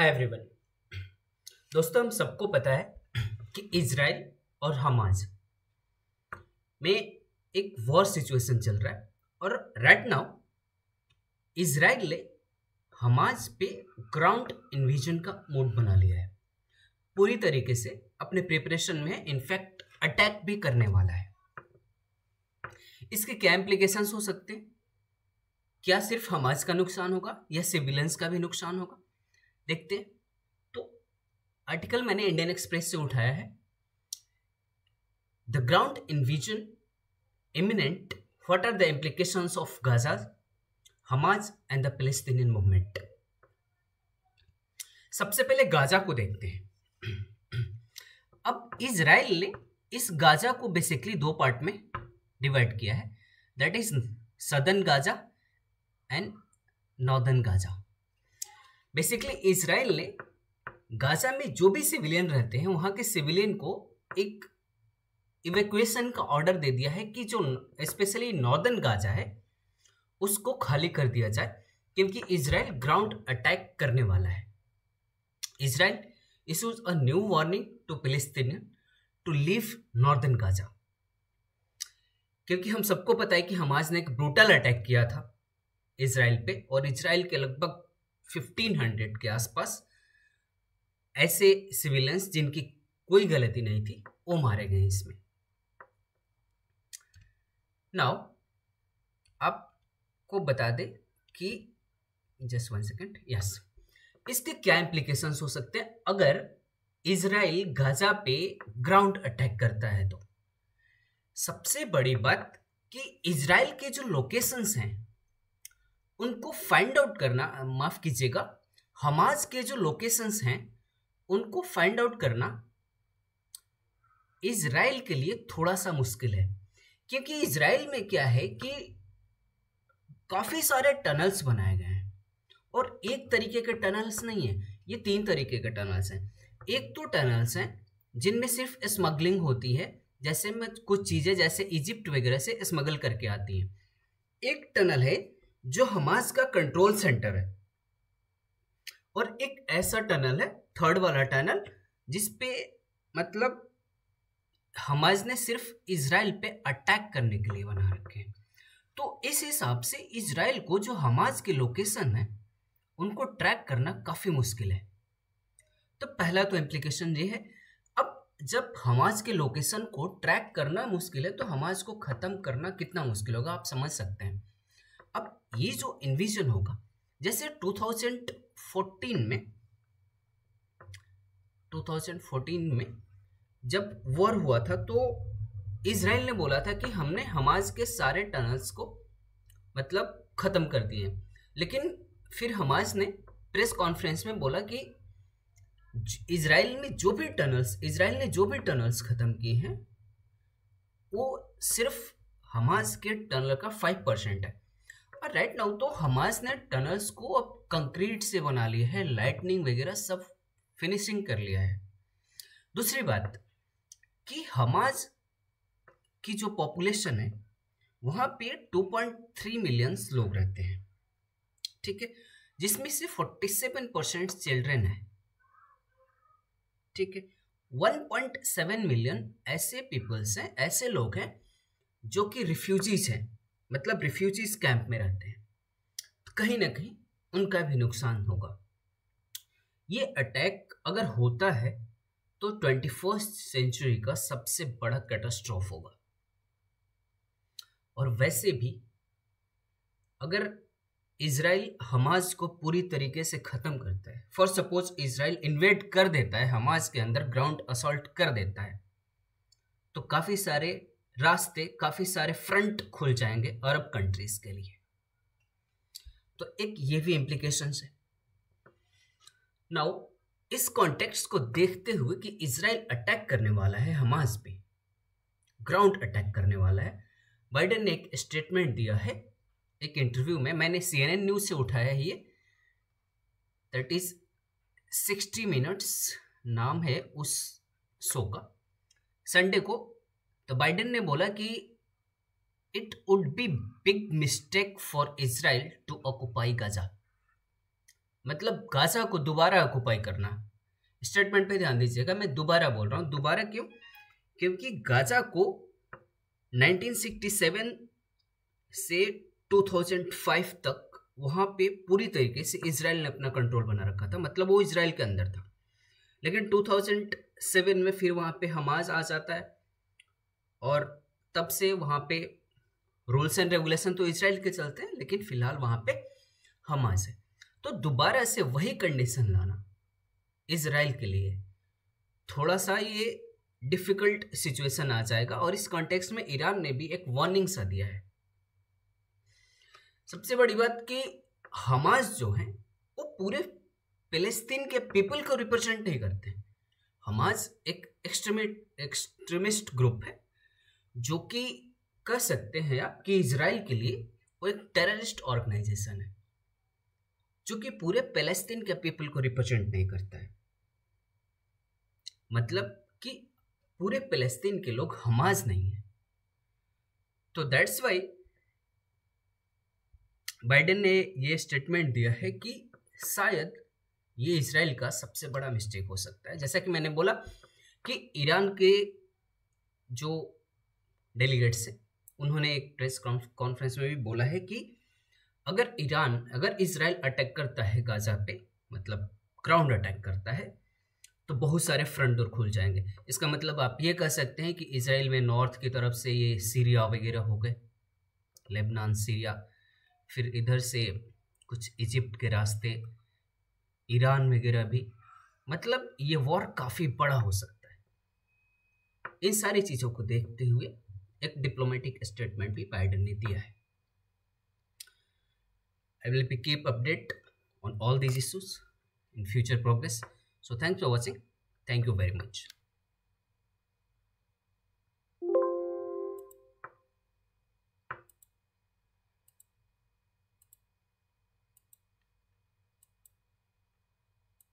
Hi everyone. दोस्तों, हम सबको पता है कि इजराइल और हमास में एक वॉर सिचुएशन चल रहा है और राइट नाउ इजराइल ने हमास पे ग्राउंड इन्वेजन का मोड बना लिया है। पूरी तरीके से अपने प्रिपरेशन में है, इनफैक्ट अटैक भी करने वाला है। इसके क्या इम्प्लीकेशंस हो सकते हैं? क्या सिर्फ हमास का नुकसान होगा या सिविलियंस का भी नुकसान होगा? देखते हैं। तो आर्टिकल मैंने इंडियन एक्सप्रेस से उठाया है। The ground invasion imminent, what are the implications of Gaza, Hamas and the Palestinian movement. सबसे पहले गाजा को देखते हैं। अब इजराइल ने इस गाजा को बेसिकली दो पार्ट में डिवाइड किया है, that is southern Gaza and northern Gaza. Basically Israel ने गाजा में जो भी सिविलियन रहते हैं वहां के सिविलियन को एक इवैक्यूएशन का ऑर्डर दे दिया है कि जो स्पेशली नॉर्दर्न गाजा है उसको खाली कर दिया जाए, क्योंकि इजराइल ग्राउंड अटैक करने वाला है। Israel issues a new warning to Palestinian to leave northern Gaza, क्योंकि हम सबको पता है कि हमास ने एक ब्रूटल अटैक किया था इजराइल पे और इजराइल के लगभग 1500 के आसपास ऐसे सिविलियंस जिनकी कोई गलती नहीं थी वो मारे गए इसमें। नाउ आपको बता दे कि जस्ट 1 सेकेंड, यस, इसके क्या इम्प्लीकेशंस हो सकते हैं अगर इजराइल गाजा पे ग्राउंड अटैक करता है। तो सबसे बड़ी बात कि इजराइल के जो लोकेशंस हैं उनको फाइंड आउट करना, माफ कीजिएगा, हमास के जो लोकेशंस हैं उनको फाइंड आउट करना इजराइल के लिए थोड़ा सा मुश्किल है, क्योंकि इजराइल में क्या है कि काफी सारे टनल्स बनाए गए हैं और एक तरीके के टनल्स नहीं है, ये 3 तरीके के टनल्स हैं। एक तो टनल्स हैं जिनमें सिर्फ स्मगलिंग होती है, जैसे में कुछ चीजें जैसे इजिप्ट वगैरह से स्मगल करके आती हैं। एक टनल है जो हमास का कंट्रोल सेंटर है और एक ऐसा टनल है, थर्ड वाला टनल, जिसपे मतलब हमास ने सिर्फ इजराइल पे अटैक करने के लिए बना रखे हैं। तो इस हिसाब से इजराइल को जो हमास के लोकेशन है उनको ट्रैक करना काफी मुश्किल है। तो पहला तो इम्प्लीकेशन ये है। अब जब हमास के लोकेशन को ट्रैक करना मुश्किल है तो हमास को खत्म करना कितना मुश्किल होगा, आप समझ सकते हैं। अब ये जो इन्विजन होगा, जैसे 2014 में जब वॉर हुआ था तो इजराइल ने बोला था कि हमने हमास के सारे टनल्स को मतलब खत्म कर दिए, लेकिन फिर हमास ने प्रेस कॉन्फ्रेंस में बोला कि इजराइल ने जो भी टनल्स खत्म किए हैं वो सिर्फ हमास के टनल का 5% है। और राइट नाउ तो हमास ने टनल्स को अब कंक्रीट से बना लिया है, लाइटनिंग वगैरह सब फिनिशिंग कर लिया है। दूसरी बात कि हमास की जो पॉपुलेशन है वहां पे 2.3 मिलियन लोग रहते हैं, ठीक है, जिसमें से 47% चिल्ड्रन है, ठीक है। 1.7 मिलियन ऐसे पीपल्स हैं, ऐसे लोग हैं जो कि रिफ्यूजीज हैं, मतलब रिफ्यूजीज कैंप में रहते हैं। तो कहीं ना कहीं उनका भी नुकसान होगा। ये अटैक अगर होता है तो 21st सेंचुरी का सबसे बड़ा कैटास्ट्रॉफ होगा। और वैसे भी अगर इजराइल हमास को पूरी तरीके से खत्म करता है, फॉर सपोज इजराइल इन्वेड कर देता है हमास के अंदर, ग्राउंड असॉल्ट कर देता है, तो काफी सारे रास्ते, काफी सारे फ्रंट खुल जाएंगे अरब कंट्रीज के लिए। तो एक ये भी इम्प्लीकेशंस है। नाउ इस कॉन्टेक्स्ट को देखते हुए कि इजराइल अटैक करने वाला है हमास पे, ग्राउंड अटैक करने वाला है, बाइडेन ने एक स्टेटमेंट दिया है एक इंटरव्यू में। मैंने CNN न्यूज से उठाया है ये, दैट इज 60 मिनट्स नाम है उस शो का, संडे को। तो बाइडेन ने बोला कि it would be big mistake for Israel to occupy Gaza. मतलब गाजा को दोबारा ऑक्युपाई करना। स्टेटमेंट पे ध्यान दीजिएगा, मैं दोबारा बोल रहा हूँ। दोबारा क्यों? क्योंकि गाजा को 1967 से 2005 तक वहाँ पे पूरी तरीके से इजराइल ने अपना कंट्रोल बना रखा था, मतलब वो इजराइल के अंदर था। लेकिन 2007 में फिर वहाँ पे हमास आ जाता है और तब से वहाँ पे रूल्स एंड रेगुलेशन तो इजराइल के चलते हैं, लेकिन फिलहाल वहाँ पे हमास है। तो दोबारा से वही कंडीशन लाना इजराइल के लिए थोड़ा सा ये डिफिकल्ट सिचुएशन आ जाएगा। और इस कॉन्टेक्स्ट में ईरान ने भी एक वार्निंग सा दिया है। सबसे बड़ी बात कि हमास जो है वो पूरे फिलिस्तीन के पीपल को रिप्रेजेंट नहीं करते। हमास एक एक्सट्रीमिस्ट ग्रुप है जो कि कह सकते हैं आप कि इजराइल के लिए वो एक टेररिस्ट ऑर्गेनाइजेशन है जो कि पूरे फिलिस्तीन के पीपल को रिप्रेजेंट नहीं करता है। मतलब कि पूरे फिलिस्तीन के लोग हमास नहीं है। तो दैट्स वाई बाइडेन ने ये स्टेटमेंट दिया है कि शायद ये इजराइल का सबसे बड़ा मिस्टेक हो सकता है। जैसा कि मैंने बोला कि ईरान के जो डेलीगेट्स हैं उन्होंने एक प्रेस कॉन्फ्रेंस में भी बोला है कि अगर इजराइल अटैक करता है गाजा पे, मतलब ग्राउंड अटैक करता है, तो बहुत सारे फ्रंट डोर खुल जाएंगे। इसका मतलब आप ये कह सकते हैं कि इजराइल में नॉर्थ की तरफ से ये सीरिया वगैरह हो गए, लेबनान, सीरिया, फिर इधर से कुछ इजिप्ट के रास्ते, ईरान वगैरह भी। मतलब ये वॉर काफ़ी बड़ा हो सकता है। इन सारी चीज़ों को देखते हुए एक डिप्लोमेटिक स्टेटमेंट भी बाइडेन ने दिया है। I will keep update on all these issues in future progress. So thanks for watching. Thank you very much.